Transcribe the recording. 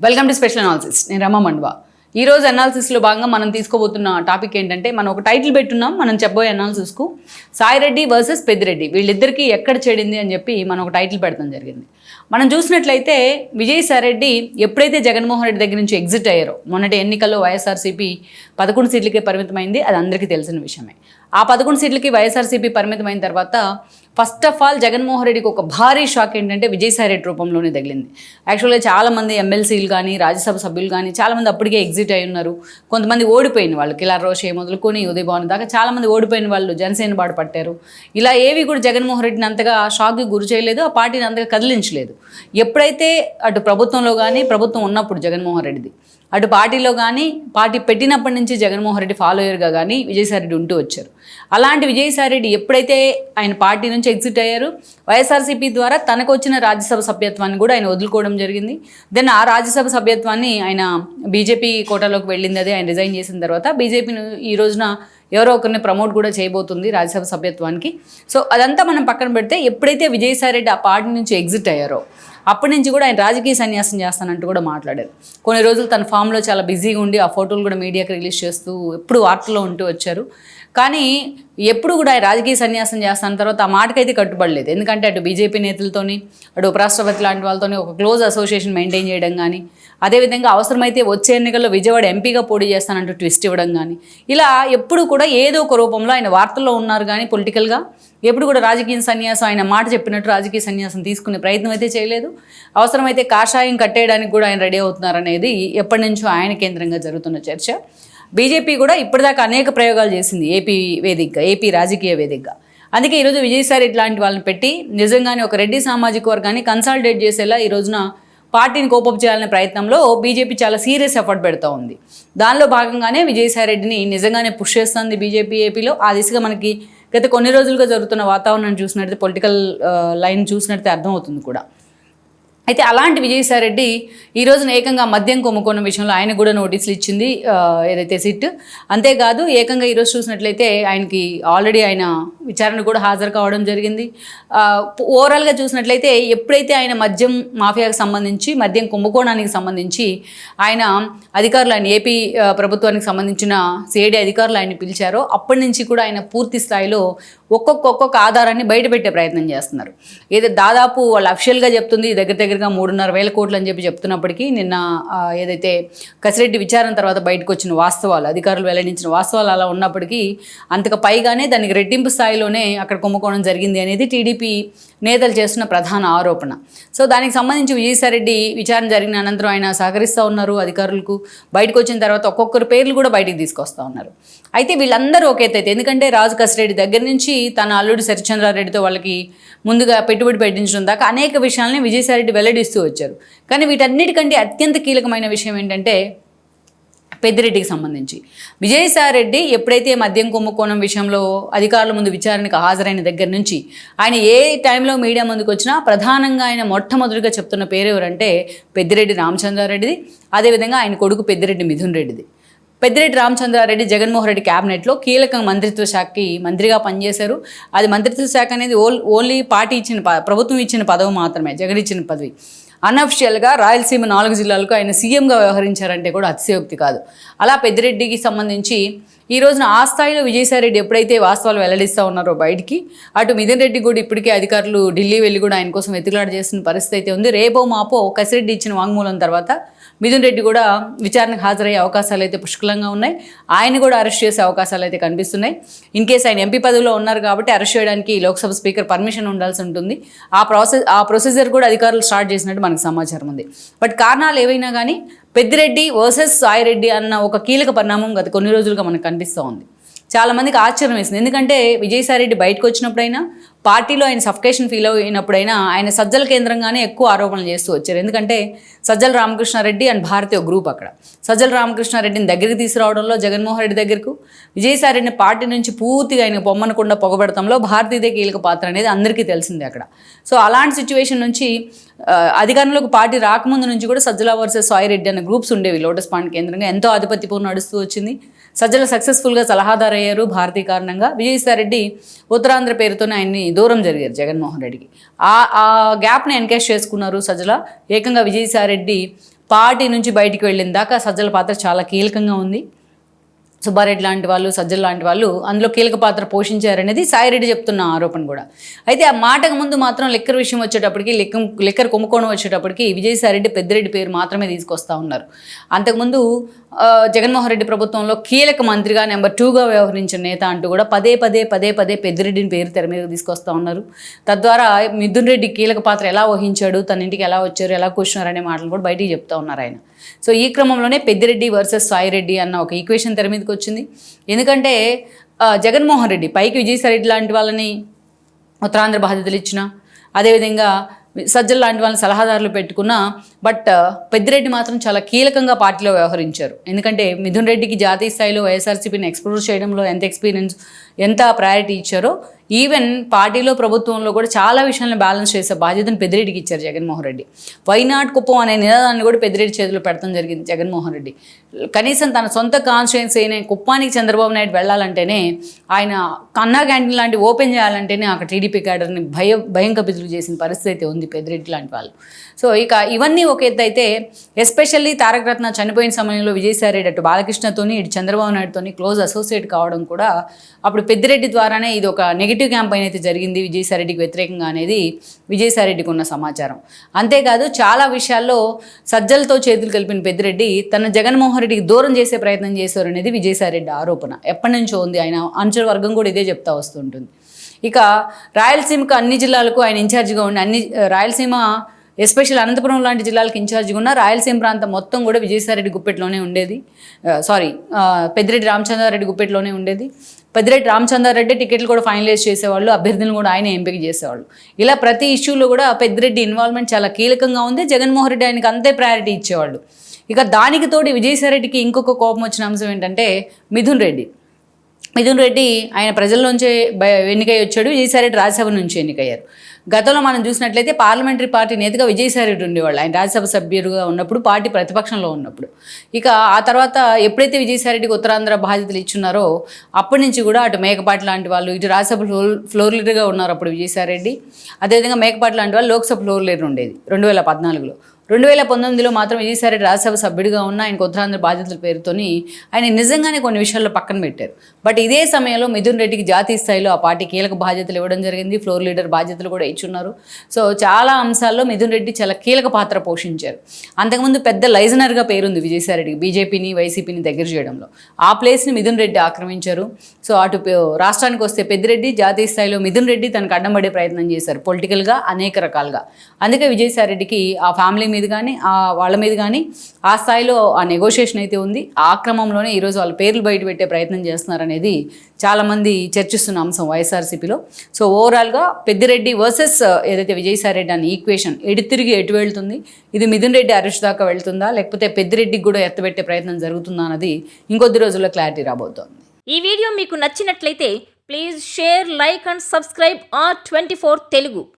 Welcome to special analysis. నేను రమ మండ్వా. ఈ రోజు అనాలిసిస్లో భాగంగా మనం తీసుకోబోతున్న టాపిక్ ఏంటంటే, మనం ఒక టైటిల్ పెట్టున్నాం. మనం చెప్పబోయే అనాలిసిస్కు సాయి రెడ్డి వర్సెస్ పెద్దిరెడ్డి, వీళ్ళిద్దరికీ ఎక్కడ చెడింది అని చెప్పి మనం ఒక టైటిల్ పెడతాం జరిగింది. మనం చూసినట్లయితే విజయసాయి రెడ్డి ఎప్పుడైతే జగన్మోహన్ రెడ్డి దగ్గర నుంచి ఎగ్జిట్ అయ్యారో, మొన్నటి ఎన్నికల్లో వైఎస్ఆర్సీపీ 11 సీట్లకే పరిమితమైంది. అది అందరికీ తెలిసిన విషయమే. ఆ 11 సీట్లకి వైఎస్ఆర్సీపీ పరిమితమైన తర్వాత ఫస్ట్ ఆఫ్ ఆల్ జగన్మోహన్ రెడ్డికి ఒక భారీ షాక్ ఏంటంటే విజయసాయి రెడ్డి రూపంలోనే తగిలింది. యాక్చువల్గా చాలామంది ఎమ్మెల్సీలు కానీ రాజ్యసభ సభ్యులు కానీ చాలామంది అప్పటికే ఎగ్జిట్ అయి ఉన్నారు. కొంతమంది ఓడిపోయిన వాళ్ళు, కిలార్ రోషే మొదలుకొని ఉదయ్ భవన్ దాకా చాలామంది ఓడిపోయిన వాళ్ళు జనసేన బాట పట్టారు. ఇలా ఏవి కూడా జగన్మోహన్ రెడ్డిని అంతగా షాక్కి గురి చేయలేదు, ఆ పార్టీని అంతగా కదిలించలేదు. ఎప్పుడైతే అటు ప్రభుత్వంలో కానీ, ప్రభుత్వం ఉన్నప్పుడు జగన్మోహన్ రెడ్డిది, అటు పార్టీలో కానీ, పార్టీ పెట్టినప్పటి నుంచి జగన్మోహన్ రెడ్డి ఫాలోయర్గా కానీ విజయసాయి రెడ్డి ఉంటూ వచ్చారు. అలాంటి విజయసాయి రెడ్డి ఎప్పుడైతే ఆయన పార్టీ నుంచి ఎగ్జిట్ అయ్యారు, వైఎస్ఆర్సీపీ ద్వారా తనకు వచ్చిన రాజ్యసభ సభ్యత్వాన్ని కూడా ఆయన వదులుకోవడం జరిగింది. దెన్ ఆ రాజ్యసభ సభ్యత్వాన్ని ఆయన బీజేపీ కోటాలోకి వెళ్ళింది. అదే ఆయన రిజైన్ చేసిన తర్వాత బీజేపీని ఈ రోజున ఎవరో ఒకరిని ప్రమోట్ కూడా చేయబోతుంది రాజ్యసభ సభ్యత్వానికి. సో అదంతా మనం పక్కన పెడితే, ఎప్పుడైతే విజయసాయి రెడ్డి ఆ పార్టీ నుంచి ఎగ్జిట్ అయ్యారో అప్పటి నుంచి కూడా ఆయన రాజకీయ సన్యాసం చేస్తానంటూ కూడా మాట్లాడారు. కొన్ని రోజులు తన ఫామ్లో చాలా బిజీగా ఉండి ఆ ఫోటోలు కూడా మీడియాకి రిలీజ్ చేస్తూ ఎప్పుడు వార్తల్లో ఉంటూ వచ్చారు. కానీ ఎప్పుడు కూడా ఆయన రాజకీయ సన్యాసం చేస్తాన తర్వాత ఆ మాటకైతే కట్టుబడలేదు. ఎందుకంటే అటు బీజేపీ నేతలతోని, అటు ఉపరాష్ట్రపతి లాంటి వాళ్ళతోని ఒక క్లోజ్ అసోసియేషన్ మెయింటైన్ చేయడం కానీ, అదేవిధంగా అవసరమైతే వచ్చే ఎన్నికల్లో విజయవాడ ఎంపీగా పోటీ చేస్తానంటూ ట్విస్ట్ ఇవ్వడం కానీ, ఇలా ఎప్పుడు కూడా ఏదో ఒక రూపంలో ఆయన వార్తల్లో ఉన్నారు. కానీ పొలిటికల్గా ఎప్పుడు కూడా రాజకీయ సన్యాసం, ఆయన మాట చెప్పినట్టు రాజకీయ సన్యాసం తీసుకునే ప్రయత్నం అయితే చేయలేదు. అవసరమైతే కాషాయం కట్టేయడానికి కూడా ఆయన రెడీ అవుతున్నారనేది ఎప్పటి నుంచో ఆయన కేంద్రంగా జరుగుతున్న చర్చ. బీజేపీ కూడా ఇప్పటిదాకా అనేక ప్రయోగాలు చేసింది ఏపీ రాజకీయ వేదికగా. అందుకే ఈరోజు విజయసాయి రెడ్డి లాంటి వాళ్ళని పెట్టి నిజంగానే ఒక రెడ్డి సామాజిక వర్గాన్ని కన్సాలిడేట్ చేసేలా ఈ రోజున పార్టీని కోపప్ చేయాలనే ప్రయత్నంలో బీజేపీ చాలా సీరియస్ ఎఫర్ట్ పెడతా ఉంది. దానిలో భాగంగానే విజయసాయి రెడ్డిని నిజంగానే పుష్ చేస్తుంది బీజేపీ ఏపీలో. ఆ దిశగా మనకి గత కొన్ని రోజులుగా జరుగుతున్న వాతావరణాన్ని చూసినట్లయితే, పొలిటికల్ లైన్ చూసినట్లయితే అర్థమవుతుంది కూడా. అయితే అలాంటి విజయసాయి రెడ్డి ఈ రోజున ఏకంగా మద్యం కుంభకోణం విషయంలో ఆయన కూడా నోటీసులు ఇచ్చింది ఏదైతే సిట్. అంతేకాదు ఏకంగా ఈరోజు చూసినట్లయితే ఆయనకి ఆల్రెడీ ఆయన విచారణ కూడా హాజరు కావడం జరిగింది. ఓవరాల్గా చూసినట్లయితే ఎప్పుడైతే ఆయన మద్యం మాఫియాకి సంబంధించి, మద్యం కుంభకోణానికి సంబంధించి ఆయన అధికారులు, ఆయన ఏపీ ప్రభుత్వానికి సంబంధించిన సిఐడి అధికారులు ఆయన పిలిచారో అప్పటి నుంచి కూడా ఆయన పూర్తి స్థాయిలో ఒక్కొక్క ఆధారాన్ని బయటపెట్టే ప్రయత్నం చేస్తున్నారు. ఏదో దాదాపు వాళ్ళు అఫిషియల్గా చెప్తుంది దగ్గరగా 3,500 కోట్లు అని చెప్పి చెప్తున్నప్పటికీ, నిన్న ఏదైతే కసిరెడ్డి విచారణ తర్వాత బయటకు వచ్చిన వాస్తవాలు, అధికారులు వెల్లడించిన వాస్తవాలు అలా ఉన్నప్పటికీ అంతకు పైగానే దానికి రెట్టింపు స్థాయిలోనే అక్కడ కుంభకోణం జరిగింది అనేది టీడీపీ నేతలు చేస్తున్న ప్రధాన ఆరోపణ. సో దానికి సంబంధించి విజయసాయి రెడ్డి విచారణ జరిగిన అనంతరం ఆయన సహకరిస్తూ ఉన్నారు అధికారులకు. బయటకు వచ్చిన తర్వాత ఒక్కొక్కరి పేర్లు కూడా బయటికి తీసుకొస్తూ ఉన్నారు. అయితే వీళ్ళందరూ ఒకేతైతే, ఎందుకంటే రాజు కసిరెడ్డి దగ్గర నుంచి తన అల్లుడు సరిచంద్రారెడ్డితో వాళ్ళకి ముందుగా పెట్టుబడి పెట్టించడం దాకా అనేక విషయాలని విజయసాయి రెడ్డి వెల్లడిస్తూ వచ్చారు. కానీ వీటన్నిటికంటే అత్యంత కీలకమైన విషయం ఏంటంటే పెద్దిరెడ్డికి సంబంధించి విజయసాయి రెడ్డి ఎప్పుడైతే మద్యం కుంభకోణం విషయంలో అధికారుల ముందు విచారణకు హాజరైన దగ్గర నుంచి ఆయన ఏ టైంలో మీడియా ముందుకు వచ్చినా ప్రధానంగా ఆయన మొట్టమొదటిగా చెప్తున్న పేరు ఎవరంటే పెద్దిరెడ్డి రామచంద్రారెడ్డిది, అదేవిధంగా ఆయన కొడుకు పెద్దిరెడ్డి మిథున్ రెడ్డిది. పెద్దిరెడ్డి రామచంద్రారెడ్డి జగన్మోహన్ రెడ్డి క్యాబినెట్లో కీలక మంత్రిత్వ శాఖకి మంత్రిగా పనిచేశారు. అది మంత్రిత్వ శాఖ అనేది ఓన్లీ పార్టీ ఇచ్చిన, ప్రభుత్వం ఇచ్చిన పదవి మాత్రమే, జగన్ ఇచ్చిన పదవి. అన్అఫిషియల్గా రాయలసీమ 4 జిల్లాలకు ఆయన సీఎంగా వ్యవహరించారంటే కూడా అతిశయోక్తి కాదు. అలా పెద్దిరెడ్డికి సంబంధించి ఈ రోజున ఆ స్థాయిలో విజయసాయి రెడ్డి ఎప్పుడైతే వాస్తవాలు వెల్లడిస్తూ ఉన్నారో బయటికి, అటు మిథున్ రెడ్డి కూడా ఇప్పటికే అధికారులు ఢిల్లీ వెళ్ళి కూడా ఆయన కోసం వెతుకులాట చేస్తున్న పరిస్థితి అయితే ఉంది. రేపో మాపో కసిరెడ్డి ఇచ్చిన వాంగ్మూలం తర్వాత మిథున్ రెడ్డి కూడా విచారణకు హాజరయ్యే అవకాశాలు అయితే పుష్కలంగా ఉన్నాయి. ఆయన కూడా అరెస్ట్ చేసే అవకాశాలు అయితే కనిపిస్తున్నాయి. ఇన్ కేసు ఆయన ఎంపీ పదవిలో ఉన్నారు కాబట్టి అరెస్ట్ చేయడానికి లోక్సభ స్పీకర్ పర్మిషన్ ఉండాల్సి ఉంటుంది. ఆ ప్రొసీజర్ కూడా అధికారులు స్టార్ట్ చేసినట్టు మనకు సమాచారం ఉంది. బట్ కారణాలు ఏవైనా కానీ పెద్దిరెడ్డి వర్సెస్ సాయి రెడ్డి అన్న ఒక కీలక పరిణామం గత కొన్ని రోజులుగా మనకు కనిపిస్తూ ఉంది. చాలామందికి ఆశ్చర్యం వేసింది. ఎందుకంటే విజయసాయి రెడ్డి బయటకు వచ్చినప్పుడైనా, పార్టీలో ఆయన సఫికేషన్ ఫీల్ అయినప్పుడైనా ఆయన సజ్జల కేంద్రంగానే ఎక్కువ ఆరోపణలు చేస్తూ వచ్చారు. ఎందుకంటే సజ్జల రామకృష్ణారెడ్డి అండ్ భారతీయ గ్రూప్ అక్కడ సజ్జల రామకృష్ణారెడ్డిని దగ్గరికి తీసుకురావడంలో, జగన్మోహన్ రెడ్డి దగ్గరకు విజయసాయి రెడ్డిని పార్టీ నుంచి పూర్తిగా ఆయన పొమ్మనకుండా పొగబెడతంలో భారతీయదే కీలక పాత్ర అనేది అందరికీ తెలిసిందే అక్కడ. సో అలాంటి సిచ్యువేషన్ నుంచి అధికారంలోకి పార్టీ రాకముందు నుంచి కూడా సజ్జల వర్సెస్ సాయి రెడ్డి అనే గ్రూప్స్ ఉండేవి. లోటస్ పాండ్ కేంద్రంగా ఎంతో ఆధిపత్యపూర్ణ నడుస్తూ వచ్చింది. సజ్జల సక్సెస్ఫుల్గా సలహాదారు అయ్యారు భారతీయ కారణంగా. విజయసాయి రెడ్డి ఉత్తరాంధ్ర పేరుతోనే ఆయన్ని దూరం జరిగారు జగన్మోహన్ రెడ్డికి. ఆ గ్యాప్ని ఎన్కేష్ చేసుకున్నారు సజ్జల. ఏకంగా విజయసాయి రెడ్డి పార్టీ నుంచి బయటికి వెళ్ళిన దాకా సజ్జల పాత్ర చాలా కీలకంగా ఉంది. సుబ్బారెడ్డి లాంటి వాళ్ళు, సజ్జల లాంటి వాళ్ళు అందులో కీలక పాత్ర పోషించారనేది సాయిరెడ్డి చెప్తున్న ఆరోపణ కూడా. అయితే ఆ మాటకు ముందు మాత్రం లిక్కర్ విషయం వచ్చేటప్పటికి, లిక్కర్ కుంభకోణం వచ్చేటప్పటికి విజయసాయిరెడ్డి, పెద్దిరెడ్డి పేరు మాత్రమే తీసుకొస్తా ఉన్నారు. అంతకుముందు జగన్మోహన్ రెడ్డి ప్రభుత్వంలో కీలక మంత్రిగా నెంబర్ 2గా వ్యవహరించిన నేత అంటూ కూడా పదే పదే పెద్దిరెడ్డిని పేరు తెర మీద తీసుకొస్తా ఉన్నారు. తద్వారా మిథున్ రెడ్డి కీలక పాత్ర ఎలా వహించాడు, తన ఇంటికి ఎలా వచ్చారు, ఎలా కూర్చున్నారు అనే మాటలు కూడా బయటికి చెప్తా ఉన్నారు ఆయన. సో ఈ క్రమంలోనే పెద్దిరెడ్డి వర్సెస్ సాయిరెడ్డి అన్న ఒక ఈక్వేషన్ తెర మీదకి వచ్చింది. ఎందుకంటే జగన్మోహన్ రెడ్డి పైకి విజయసాయిరెడ్డి లాంటి వాళ్ళని ఉత్తరాంధ్ర బాధ్యతలు ఇచ్చిన, అదేవిధంగా సజ్జల లాంటి వాళ్ళని సలహాదారులు పెట్టుకున్న, బట్ పెద్దిరెడ్డి మాత్రం చాలా కీలకంగా పార్టీలో వ్యవహరించారు. ఎందుకంటే మిథున్ రెడ్డికి జాతీయ స్థాయిలో వైఎస్ఆర్సీపీని ఎక్స్ప్లోర్ చేయడంలో ఎంత ఎక్స్పీరియన్స్, ఎంత ప్రయారిటీ ఇచ్చారో, ఈవెన్ పార్టీలో ప్రభుత్వంలో కూడా చాలా విషయాలను బ్యాలెన్స్ చేసే బాధ్యతను పెద్దిరెడ్డికి ఇచ్చారు జగన్మోహన్ రెడ్డి. వైనాట్ కుప్పం అనే నినాదాన్ని కూడా పెద్దిరెడ్డి చేతిలో పెడతాం జరిగింది జగన్మోహన్ రెడ్డి. కనీసం తన సొంత కాన్స్టిట్యుయెన్సీ అయిన కుప్పానికి చంద్రబాబు నాయుడు వెళ్ళాలంటేనే, ఆయన కన్నా క్యాంటీన్ లాంటి ఓపెన్ చేయాలంటేనే అక్కడ టీడీపీ క్యాడర్ని భయం కపితులు చేసిన పరిస్థితి అయితే ఉంది పెద్దిరెడ్డి లాంటి వాళ్ళు. సో ఇక ఇవన్నీ ఒక ఎత్తు అయితే, ఎస్పెషల్లీ తారక రత్న చనిపోయిన సమయంలో విజయసాయిరెడ్డి అటు బాలకృష్ణతోని ఇటు చంద్రబాబు నాయుడుతోని క్లోజ్ అసోసియేట్ కావడం కూడా అప్పుడు పెద్దిరెడ్డి ద్వారానే ఇది ఒక నెగిటివ్ క్యాంపెయిన్ అయితే జరిగింది విజయసాయిరెడ్డికి వ్యతిరేకంగా అనేది విజయసాయిరెడ్డికి ఉన్న సమాచారం. అంతేకాదు చాలా విషయాల్లో సజ్జలతో చేతులు కలిపిన పెద్దిరెడ్డి తన జగన్మోహన్ రెడ్డికి దూరం చేసే ప్రయత్నం చేశారు అనేది విజయసాయిరెడ్డి ఆరోపణ ఎప్పటి నుంచో ఉంది. ఆయన అనుచర వర్గం కూడా ఇదే చెప్తా వస్తుంటుంది. ఇక రాయలసీమకు అన్ని జిల్లాలకు ఆయన ఇన్ఛార్జిగా ఉండి, రాయలసీమ ఎస్పెషల్ అనంతపురం లాంటి జిల్లాలకు ఇన్ఛార్జిగా ఉన్న రాయలసీమ ప్రాంతం మొత్తం కూడా విజయసాయిరెడ్డి గుప్పెట్లోనే ఉండేది. పెద్దిరెడ్డి రామచంద్రారెడ్డి గుప్పెట్లోనే ఉండేది. పెద్దిరెడ్డి రామచంద్రారెడ్డి టికెట్లు కూడా ఫైనలైజ్ చేసేవాళ్ళు, అభ్యర్థులను కూడా ఆయన ఎంపిక చేసేవాళ్ళు. ఇలా ప్రతి ఇష్యూలో కూడా పెద్దిరెడ్డి ఇన్వాల్వ్మెంట్ చాలా కీలకంగా ఉంది. జగన్మోహన్ రెడ్డి ఆయనకి అంతే ప్రయారిటీ ఇచ్చేవాళ్ళు. ఇక దానికి తోడు విజయసాయిరెడ్డికి ఇంకొక కోపం వచ్చిన అంశం ఏంటంటే మిథున్ రెడ్డి ఆయన ప్రజల్లోంచే ఎన్నికై వచ్చాడు. విజయసాయిరెడ్డి రాజ్యసభ నుంచి ఎన్నికయ్యారు. గతంలో మనం చూసినట్లయితే పార్లమెంటరీ పార్టీ నేతగా విజయసాయిరెడ్డి ఉండేవాళ్ళు ఆయన రాజ్యసభ సభ్యులుగా ఉన్నప్పుడు, పార్టీ ప్రతిపక్షంలో ఉన్నప్పుడు. ఇక ఆ తర్వాత ఎప్పుడైతే విజయసాయిరెడ్డికి ఉత్తరాంధ్ర బాధ్యతలు ఇచ్చున్నారో అప్పటి నుంచి కూడా అటు మేకపాటి లాంటి వాళ్ళు, ఇటు రాజ్యసభ ఫ్లోర్ లీడర్గా ఉన్నారు అప్పుడు విజయసాయిరెడ్డి. అదేవిధంగా మేకపాటి లాంటి వాళ్ళు లోక్సభ ఫ్లోర్ లీడర్ ఉండేది 2014లో. 2019లో మాత్రం విజయసాయిరెడ్డి రాజ్యసభ సభ్యుడిగా ఉన్న ఆయనకు ఉత్తరాంధ్ర బాధ్యతల పేరుతోని ఆయన నిజంగానే కొన్ని విషయాల్లో పక్కన పెట్టారు. బట్ ఇదే సమయంలో మిథున్ రెడ్డికి జాతీయ స్థాయిలో ఆ పార్టీ కీలక బాధ్యతలు ఇవ్వడం జరిగింది. ఫ్లోర్ లీడర్ బాధ్యతలు కూడా ఇచ్చున్నారు. సో చాలా అంశాల్లో మిథున్ రెడ్డి చాలా కీలక పాత్ర పోషించారు. అంతకుముందు పెద్ద లైజనర్గా పేరుంది విజయసాయిరెడ్డికి, బీజేపీని వైసీపీని దగ్గర చేయడంలో. ఆ ప్లేస్ని మిథున్ రెడ్డి ఆక్రమించారు. సో అటు రాష్ట్రానికి వస్తే పెద్దిరెడ్డి, జాతీయ స్థాయిలో మిథున్ రెడ్డి తనకు అడ్డం పడే ప్రయత్నం చేశారు పొలిటికల్గా అనేక రకాలుగా. అందుకే విజయసాయిరెడ్డికి ఆ ఫ్యామిలీ మీద కానీ వాళ్ళ మీద కానీ ఆ స్థాయిలో ఆ నెగోషియేషన్ అయితే ఉంది. ఆ క్రమంలోనే ఈరోజు వాళ్ళ పేర్లు బయట పెట్టే ప్రయత్నం చేస్తున్నారనేది చాలామంది చర్చిస్తున్న అంశం వైఎస్ఆర్సీపీలో. సో ఓవరాల్గా పెద్దిరెడ్డి వర్సెస్ ఏదైతే విజయసాయిరెడ్డి అనే ఈక్వేషన్ తిరిగి ఎటు వెళ్తుంది, ఇది మిథున్ రెడ్డి అరెస్ట్ దాకా వెళ్తుందా, లేకపోతే పెద్దిరెడ్డికి కూడా ఎత్తబెట్టే ప్రయత్నం జరుగుతుందా అన్నది ఇంకొద్ది రోజుల్లో క్లారిటీ రాబోతోంది. ఈ వీడియో మీకు నచ్చినట్లయితే please share, like and subscribe R24 Telugu.